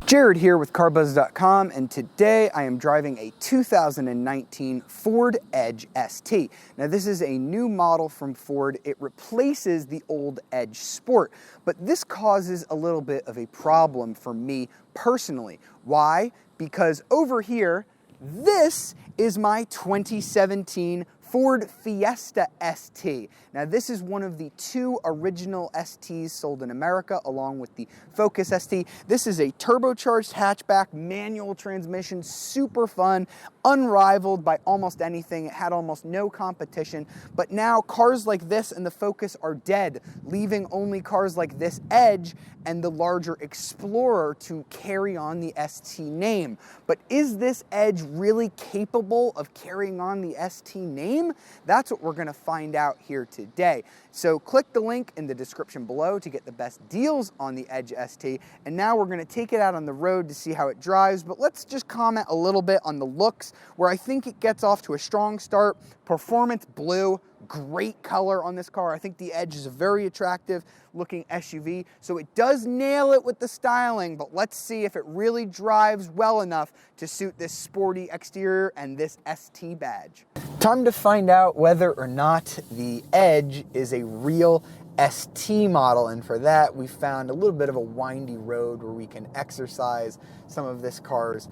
Jared here with Carbuzz.com, and today I am driving a 2019 Ford Edge ST. Now this is a new model from Ford. It replaces the old Edge Sport, but this causes a little bit of a problem for me personally. Why? Because over here, this is my 2017 Ford Fiesta ST. Now this is one of the two original STs sold in America along with the Focus ST. This is a turbocharged hatchback, manual transmission, super fun, unrivaled by almost anything. It had almost no competition, but now cars like this and the Focus are dead, leaving only cars like this Edge and the larger Explorer to carry on the ST name. But is this Edge really capable of carrying on the ST name? That's what we're gonna find out here today. So click the link in the description below to get the best deals on the Edge ST. And now we're gonna take it out on the road to see how it drives, but let's just comment a little bit on the looks, where I think it gets off to a strong start. Performance blue, great color on this car. I think the Edge is a very attractive looking SUV, so it does nail it with the styling, but let's see if it really drives well enough to suit this sporty exterior and this ST badge. Time to find out whether or not the Edge is a real ST model, and for that we found a little bit of a windy road where we can exercise some of this car's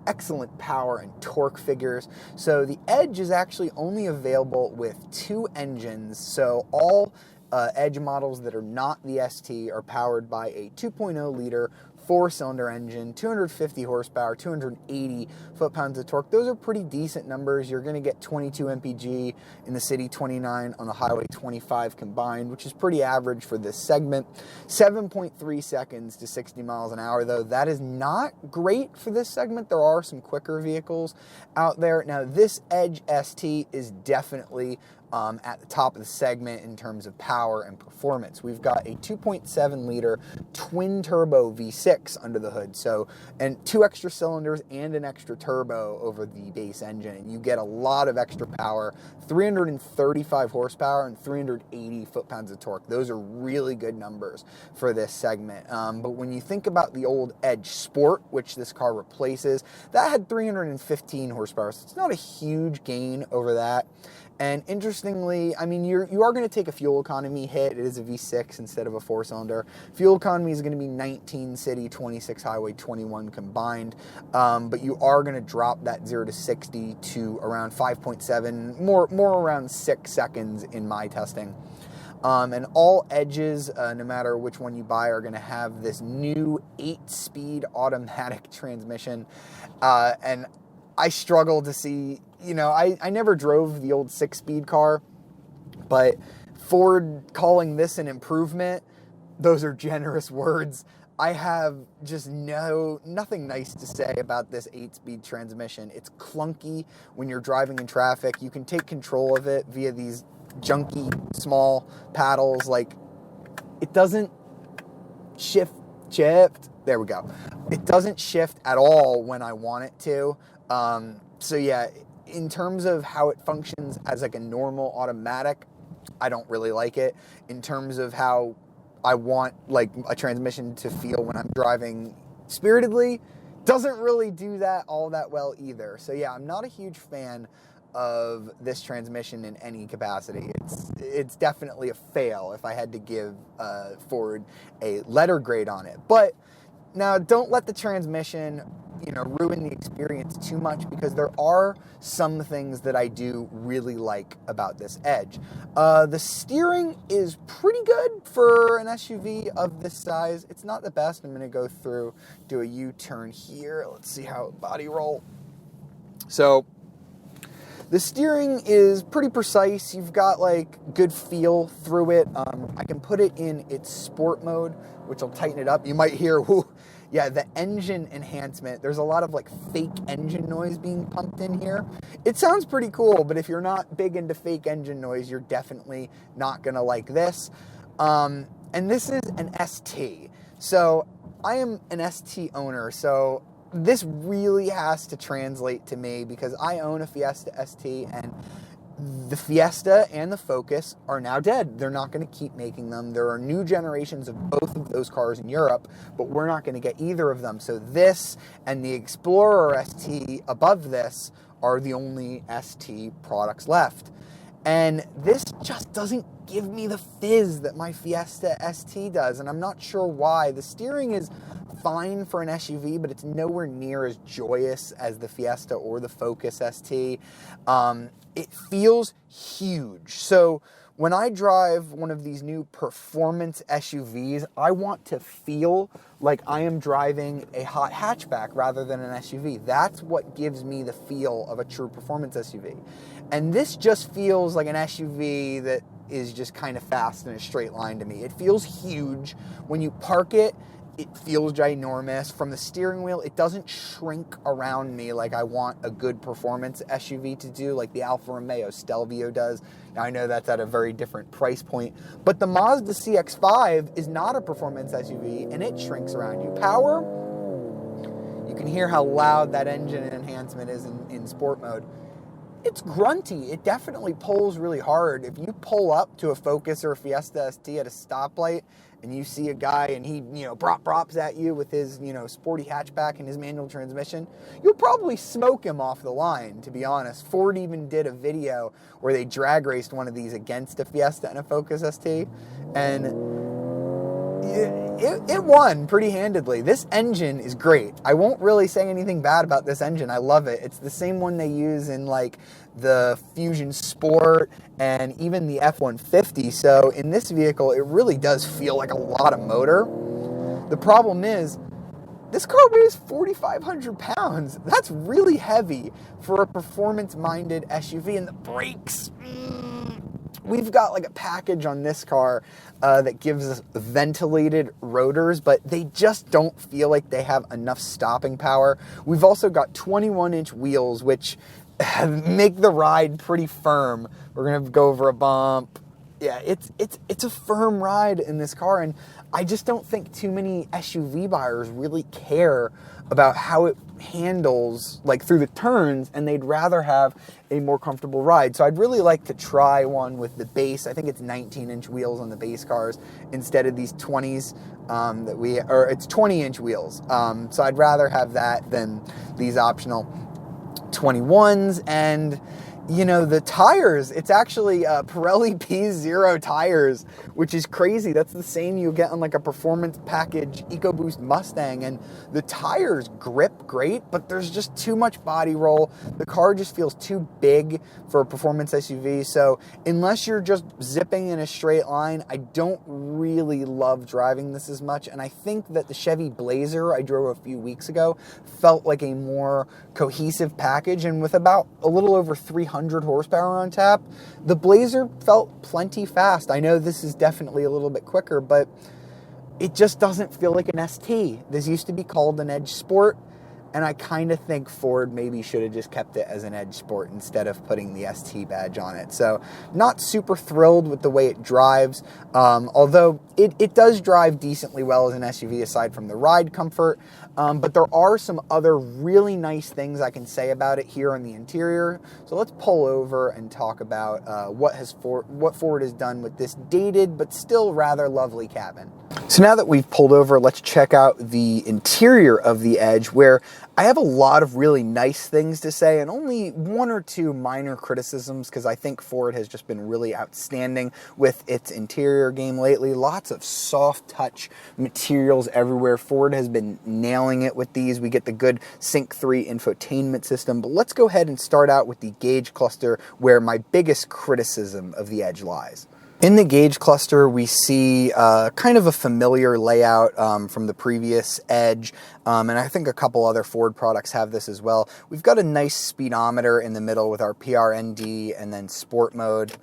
excellent power and torque figures. So the Edge is actually only available with two engines, so all Edge models that are not the ST are powered by a 2.0 liter four-cylinder engine, 250 horsepower, 280 foot-pounds of torque. Those are pretty decent numbers. You're going to get 22 mpg in the city, 29 on the highway, 25 combined, which is pretty average for this segment. 7.3 seconds to 60 miles an hour, though. That is not great for this segment. There are some quicker vehicles out there. Now, this Edge ST is definitely at the top of the segment in terms of power and performance. We've got a 2.7 liter twin turbo V6 under the hood, and two extra cylinders and an extra turbo over the base engine, and you get a lot of extra power, 335 horsepower and 380 foot-pounds of torque. Those are really good numbers for this segment. But when you think about the old Edge Sport, which this car replaces, that had 315 horsepower, so it's not a huge gain over that. And interestingly, I mean, you are going to take a fuel economy hit. It is a V6 instead of a four-cylinder. Fuel economy is going to be 19 city, 26 highway, 21 combined. But you are going to drop that 0 to 60 to around 5.7, more around 6 seconds in my testing. And all Edges, no matter which one you buy, are going to have this new 8-speed automatic transmission. And I struggle to see, I never drove the old 6-speed car, but Ford calling this an improvement, those are generous words. I have just nothing nice to say about this 8-speed transmission. It's clunky when you're driving in traffic. You can take control of it via these junky small paddles. Like, it doesn't shift. There we go. It doesn't shift at all when I want it to. So yeah, in terms of how it functions as like a normal automatic, I don't really like it. In terms of how I want like a transmission to feel when I'm driving spiritedly, doesn't really do that all that well either. So yeah, I'm not a huge fan of this transmission in any capacity. It's definitely a fail if I had to give Ford a letter grade on it. But now, don't let the transmission ruin the experience too much, because there are some things that I do really like about this Edge. The steering is pretty good for an SUV of this size. It's not the best. I'm going to do a U-turn here. Let's see how body roll. So the steering is pretty precise. You've got like good feel through it. I can put it in its sport mode, which will tighten it up. You might hear, whoo, yeah, the engine enhancement. There's a lot of like fake engine noise being pumped in here. It sounds pretty cool, but if you're not big into fake engine noise, you're definitely not gonna like this. And this is an ST. So I am an ST owner, so this really has to translate to me because I own a Fiesta ST, and the Fiesta and the Focus are now dead. They're not going to keep making them. There are new generations of both of those cars in Europe, but we're not going to get either of them. So this and the Explorer ST above this are the only ST products left. And this just doesn't give me the fizz that my Fiesta ST does, and I'm not sure why. The steering is fine for an SUV, but it's nowhere near as joyous as the Fiesta or the Focus ST. It feels huge. So when I drive one of these new performance SUVs, I want to feel like I am driving a hot hatchback rather than an SUV. That's what gives me the feel of a true performance SUV. And this just feels like an SUV that is just kind of fast in a straight line to me. It feels huge. When you park it, it feels ginormous. From the steering wheel, it doesn't shrink around me like I want a good performance SUV to do, like the Alfa Romeo Stelvio does. Now, I know that's at a very different price point, but the Mazda CX-5 is not a performance SUV, and it shrinks around you. Power, you can hear how loud that engine enhancement is in sport mode. It's grunty. It definitely pulls really hard. If you pull up to a Focus or a Fiesta ST at a stoplight and you see a guy and he, props at you with his, sporty hatchback and his manual transmission, you'll probably smoke him off the line, to be honest. Ford even did a video where they drag raced one of these against a Fiesta and a Focus ST, and it won pretty handedly. This engine is great. I won't really say anything bad about this engine. I love it. It's the same one they use in like the Fusion Sport and even the F-150. So in this vehicle, it really does feel like a lot of motor. The problem is, this car weighs 4,500 pounds. That's really heavy for a performance-minded SUV. And the brakes, we've got like a package on this car that gives us ventilated rotors, but they just don't feel like they have enough stopping power. We've also got 21-inch wheels, which make the ride pretty firm. We're gonna go over a bump. Yeah, it's a firm ride in this car, and I just don't think too many SUV buyers really care about how it handles like through the turns, and they'd rather have a more comfortable ride. So I'd really like to try one with the base. I think it's 19-inch wheels on the base cars instead of these 20s it's 20-inch wheels. So I'd rather have that than these optional 21s. And the tires, it's actually Pirelli P0 tires, which is crazy. That's the same you get on like a performance package EcoBoost Mustang, and the tires grip great, but there's just too much body roll. The car just feels too big for a performance SUV. So unless you're just zipping in a straight line, I don't really love driving this as much. And I think that the Chevy Blazer I drove a few weeks ago felt like a more cohesive package, and with about a little over 300 horsepower on tap, the Blazer felt plenty fast. I know this is definitely a little bit quicker, but it just doesn't feel like an ST. This used to be called an Edge Sport, and I kind of think Ford maybe should have just kept it as an Edge Sport instead of putting the ST badge on it. So not super thrilled with the way it drives, although it does drive decently well as an SUV aside from the ride comfort. But there are some other really nice things I can say about it here on the interior. So let's pull over and talk about what Ford has done with this dated but still rather lovely cabin. So now that we've pulled over, let's check out the interior of the Edge, where I have a lot of really nice things to say and only one or two minor criticisms, because I think Ford has just been really outstanding with its interior game lately. Lots of soft touch materials everywhere. Ford has been nailing it with these. We get the good Sync 3 infotainment system, but let's go ahead and start out with the gauge cluster, where my biggest criticism of the Edge lies. In the gauge cluster, we see kind of a familiar layout from the previous Edge, and I think a couple other Ford products have this as well. We've got a nice speedometer in the middle with our PRND and then sport mode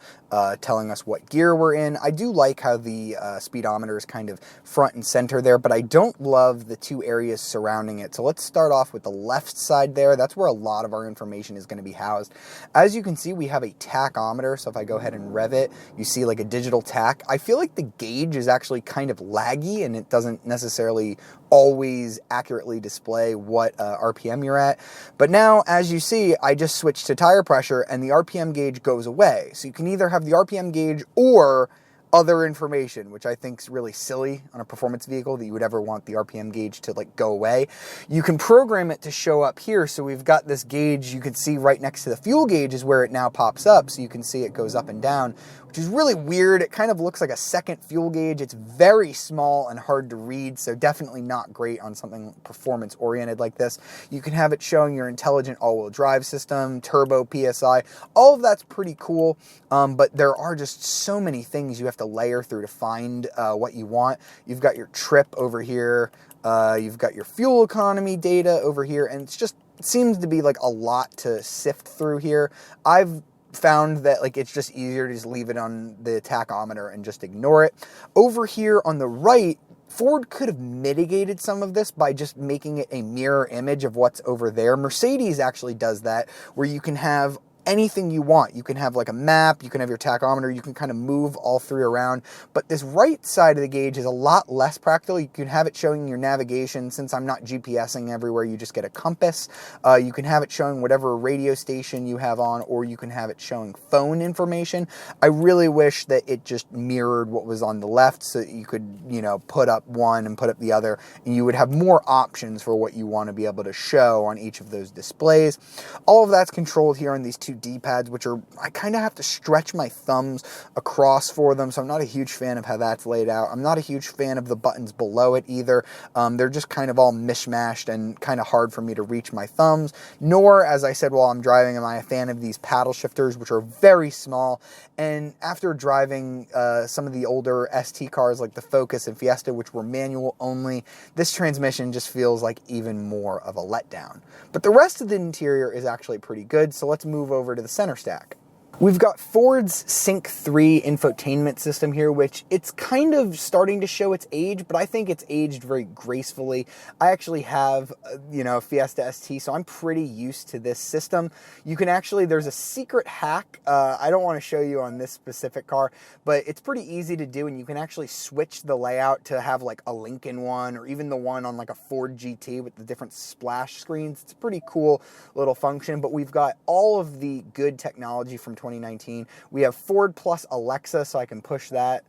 telling us what gear we're in. I do like how the speedometer is kind of front and center there, but I don't love the two areas surrounding it. So let's start off with the left side there. That's where a lot of our information is going to be housed. As you can see, we have a tachometer, so if I go ahead and rev it, you see like a digital tach, I feel like the gauge is actually kind of laggy and it doesn't necessarily always accurately display what RPM you're at. But now, as you see, I just switched to tire pressure and the RPM gauge goes away. So you can either have the RPM gauge or other information, which I think is really silly on a performance vehicle that you would ever want the RPM gauge to like go away. You can program it to show up here. So we've got this gauge you can see right next to the fuel gauge is where it now pops up. So you can see it goes up and down, which is really weird. It kind of looks like a second fuel gauge. It's very small and hard to read, so definitely not great on something performance oriented like this. You can have it showing your intelligent all-wheel drive system, turbo, PSI. All of that's pretty cool, but there are just so many things you have to layer through to find what you want. You've got your trip over here. You've got your fuel economy data over here, and it seems to be like a lot to sift through here. I've found that like it's just easier to just leave it on the tachometer and just ignore it. Over here on the right, Ford could have mitigated some of this by just making it a mirror image of what's over there. Mercedes actually does that, where you can have anything you want. You can have like a map, you can have your tachometer, you can kind of move all three around. But this right side of the gauge is a lot less practical. You can have it showing your navigation. Since I'm not GPSing everywhere, you just get a compass. You can have it showing whatever radio station you have on, or you can have it showing phone information. I really wish that it just mirrored what was on the left so that you could, you know, put up one and put up the other, and you would have more options for what you want to be able to show on each of those displays. All of that's controlled here on these two D-pads, which are, I kind of have to stretch my thumbs across for them, so I'm not a huge fan of how that's laid out. I'm not a huge fan of the buttons below it either. They're just kind of all mishmashed and kind of hard for me to reach my thumbs, nor, as I said while I'm driving, am I a fan of these paddle shifters, which are very small. And after driving some of the older ST cars like the Focus and Fiesta, which were manual only, this transmission just feels like even more of a letdown. But the rest of the interior is actually pretty good, so let's move over to the center stack. We've got Ford's Sync 3 infotainment system here, which it's kind of starting to show its age, but I think it's aged very gracefully. I actually have, you know, Fiesta ST, so I'm pretty used to this system. You can actually, there's a secret hack. I don't want to show you on this specific car, but it's pretty easy to do, and you can actually switch the layout to have like a Lincoln one, or even the one on like a Ford GT with the different splash screens. It's a pretty cool little function, but we've got all of the good technology from 2019. We have Ford Plus Alexa, so I can push that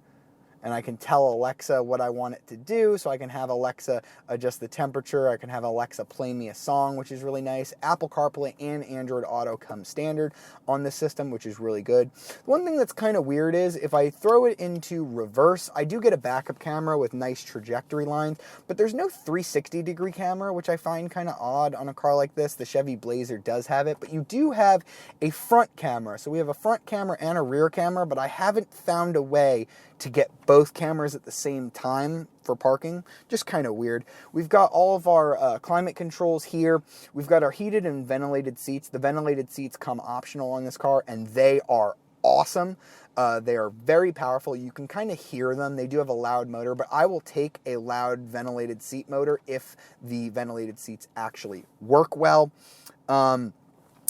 and I can tell Alexa what I want it to do. So I can have Alexa adjust the temperature. I can have Alexa play me a song, which is really nice. Apple CarPlay and Android Auto come standard on this system, which is really good. One thing that's kind of weird is if I throw it into reverse, I do get a backup camera with nice trajectory lines, but there's no 360-degree camera, which I find kind of odd on a car like this. The Chevy Blazer does have it, but you do have a front camera. So we have a front camera and a rear camera, but I haven't found a way to get both cameras at the same time for parking. Just kind of weird. We've got all of our climate controls here. We've got our heated and ventilated seats. The ventilated seats come optional on this car, and they are awesome. They are very powerful. You can kind of hear them. They do have a loud motor, but I will take a loud ventilated seat motor if the ventilated seats actually work well.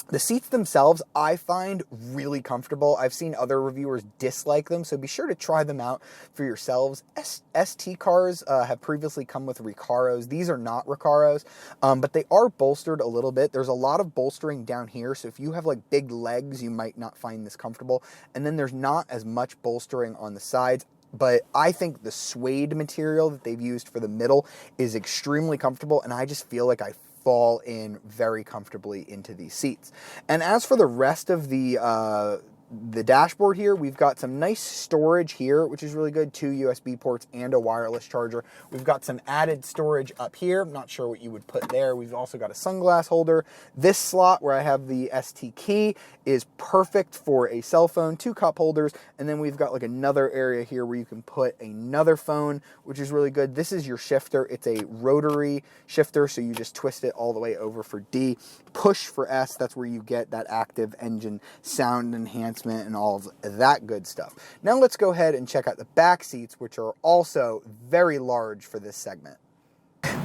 The seats themselves, I find really comfortable. I've seen other reviewers dislike them, so be sure to try them out for yourselves. ST cars have previously come with Recaros. These are not Recaros, but they are bolstered a little bit. There's a lot of bolstering down here, so if you have like big legs, you might not find this comfortable. And then there's not as much bolstering on the sides. But I think the suede material that they've used for the middle is extremely comfortable, and I just feel like I fall in very comfortably into these seats. And as for the rest of the dashboard here, we've got some nice storage here, which is really good. 2 USB ports and a wireless charger. We've got some added storage up here. I'm not sure what you would put there. We've also got a sunglass holder. This slot where I have the ST key is perfect for a cell phone, 2 cup holders, and then we've got like another area here where you can put another phone, which is really good. This is your shifter. It's a rotary shifter, so you just twist it all the way over for D. Push for S, that's where you get that active engine sound enhancement and all of that good stuff. Now let's go ahead and check out the back seats, which are also very large for this segment.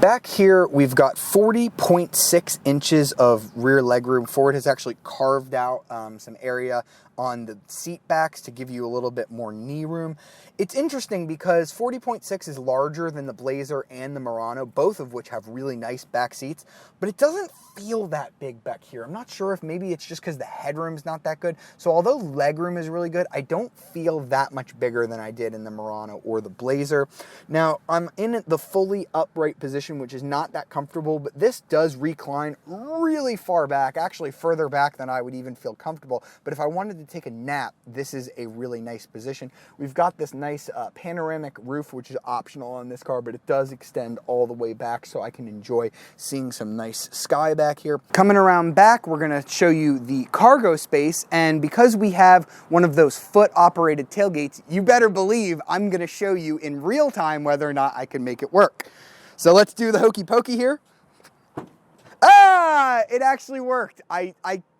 Back here, we've got 40.6 inches of rear legroom. Ford has actually carved out some area on the seat backs to give you a little bit more knee room. It's interesting because 40.6 is larger than the Blazer and the Murano, both of which have really nice back seats, but it doesn't feel that big back here. I'm not sure if maybe it's just because the headroom's not that good. So although legroom is really good, I don't feel that much bigger than I did in the Murano or the Blazer. Now, I'm in the fully upright position, which is not that comfortable, but this does recline really far back, actually further back than I would even feel comfortable. But if I wanted to take a nap, this is a really nice position. We've got this nice panoramic roof, which is optional on this car, but it does extend all the way back, so I can enjoy seeing some nice sky back here. Coming around back, we're gonna show you the cargo space, and because we have one of those foot-operated tailgates, you better believe I'm gonna show you in real time whether or not I can make it work. So let's do the hokey pokey here. Ah, it actually worked. I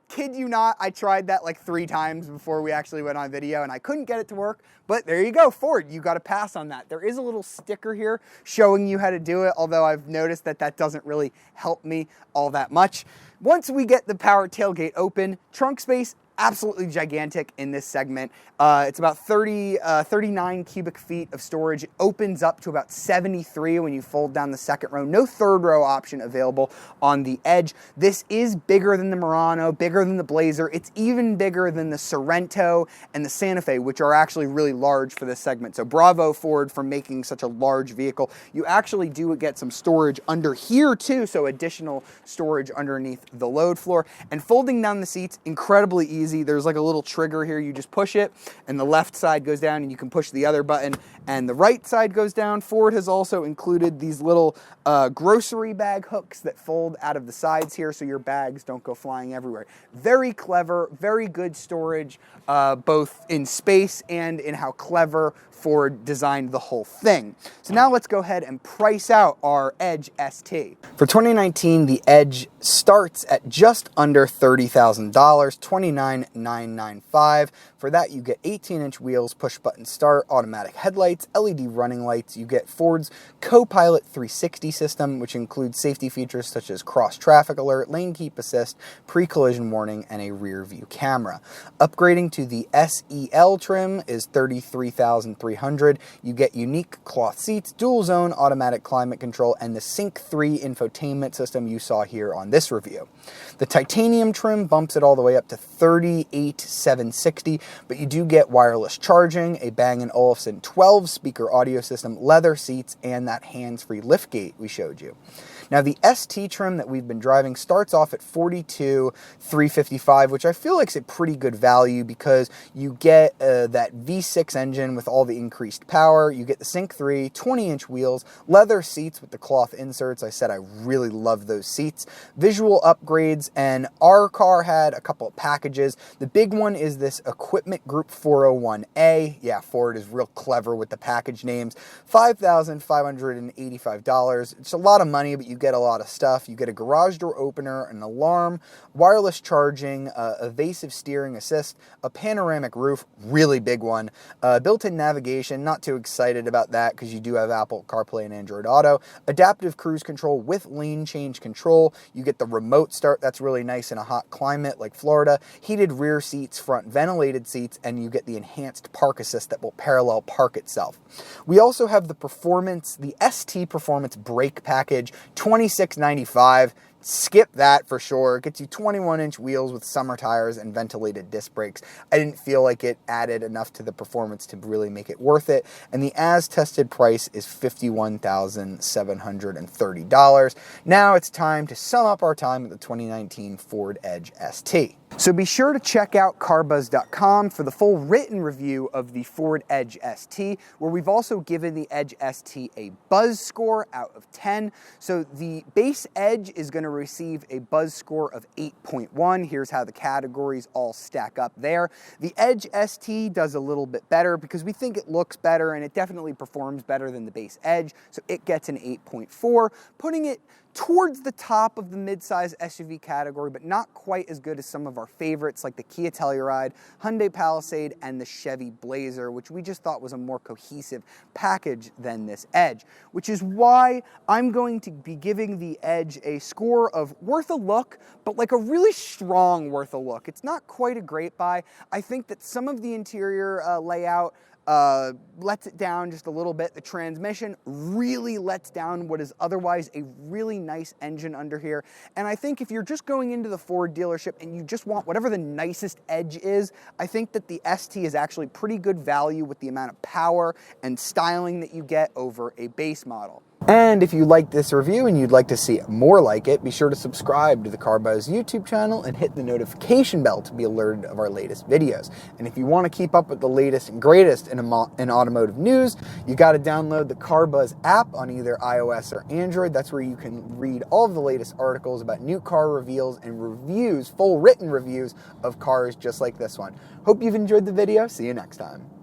kid you not, I tried that like 3 times before we actually went on video and I couldn't get it to work, but there you go, Ford, you got to pass on that. There is a little sticker here showing you how to do it, although I've noticed that that doesn't really help me all that much. Once we get the power tailgate open, trunk space, absolutely gigantic in this segment. It's about 39 cubic feet of storage. It opens up to about 73 when you fold down the second row. No third row option available on the Edge. This is bigger than the Murano, bigger than the Blazer. It's even bigger than the Sorento and the Santa Fe, which are actually really large for this segment. So bravo Ford for making such a large vehicle. You actually do get some storage under here too, so additional storage underneath the load floor. And folding down the seats, incredibly easy. There's like a little trigger here. You just push it and the left side goes down and you can push the other button and the right side goes down. Ford has also included these little grocery bag hooks that fold out of the sides here so your bags don't go flying everywhere. Very clever, very good storage, both in space and in how clever Ford designed the whole thing. So now let's go ahead and price out our Edge ST. For 2019, the Edge starts at just under $30,000, $29,995. For that, you get 18-inch wheels, push-button start, automatic headlights, LED running lights. You get Ford's Co-Pilot 360 system, which includes safety features such as cross-traffic alert, lane keep assist, pre-collision warning, and a rear-view camera. Upgrading to the SEL trim is $33,300. You get unique cloth seats, dual-zone automatic climate control, and the Sync 3 infotainment system you saw here on this review. The titanium trim bumps it all the way up to $38,760, but you do get wireless charging, a Bang & Olufsen 12-speaker audio system, leather seats, and that hands-free liftgate we showed you. Now, the ST trim that we've been driving starts off at $42,355, which I feel like is a pretty good value because you get that V6 engine with all the increased power. You get the Sync 3, 20-inch wheels, leather seats with the cloth inserts. I said I really love those seats. Visual upgrades, and our car had a couple of packages. The big one is this Equipment Group 401A. Yeah, Ford is real clever with the package names. $5,585. It's a lot of money, but you get a lot of stuff. You get a garage door opener, an alarm, wireless charging, evasive steering assist, a panoramic roof, really big one, built-in navigation, not too excited about that because you do have Apple CarPlay and Android Auto, adaptive cruise control with lane change control. You get the remote start, that's really nice in a hot climate like Florida, heated rear seats, front ventilated seats, and you get the enhanced park assist that will parallel park itself. We also have the ST Performance Brake Package, $26.95. Skip that for sure. It gets you 21-inch wheels with summer tires and ventilated disc brakes. I didn't feel like it added enough to the performance to really make it worth it. And the as-tested price is $51,730. Now it's time to sum up our time with the 2019 Ford Edge ST. So be sure to check out Carbuzz.com for the full written review of the Ford Edge ST, where we've also given the Edge ST a Buzz score out of 10. So the base Edge is going to receive a Buzz score of 8.1. Here's how the categories all stack up there. The Edge ST does a little bit better because we think it looks better and it definitely performs better than the base Edge, so it gets an 8.4, putting it towards the top of the midsize SUV category, but not quite as good as some of our favorites like the Kia Telluride, Hyundai Palisade, and the Chevy Blazer, which we just thought was a more cohesive package than this Edge, which is why I'm going to be giving the Edge a score of worth a look, but like a really strong worth a look. It's not quite a great buy. I think that some of the interior layout lets it down just a little bit. The transmission really lets down what is otherwise a really nice engine under here. And I think if you're just going into the Ford dealership and you just want whatever the nicest Edge is, I think that the ST is actually pretty good value with the amount of power and styling that you get over a base model. And if you liked this review and you'd like to see more like it, be sure to subscribe to the Carbuzz YouTube channel and hit the notification bell to be alerted of our latest videos. And if you want to keep up with the latest and greatest in automotive news, you got to download the Carbuzz app on either iOS or Android. That's where you can read all of the latest articles about new car reveals and reviews, full written reviews of cars just like this one. Hope you've enjoyed the video. See you next time.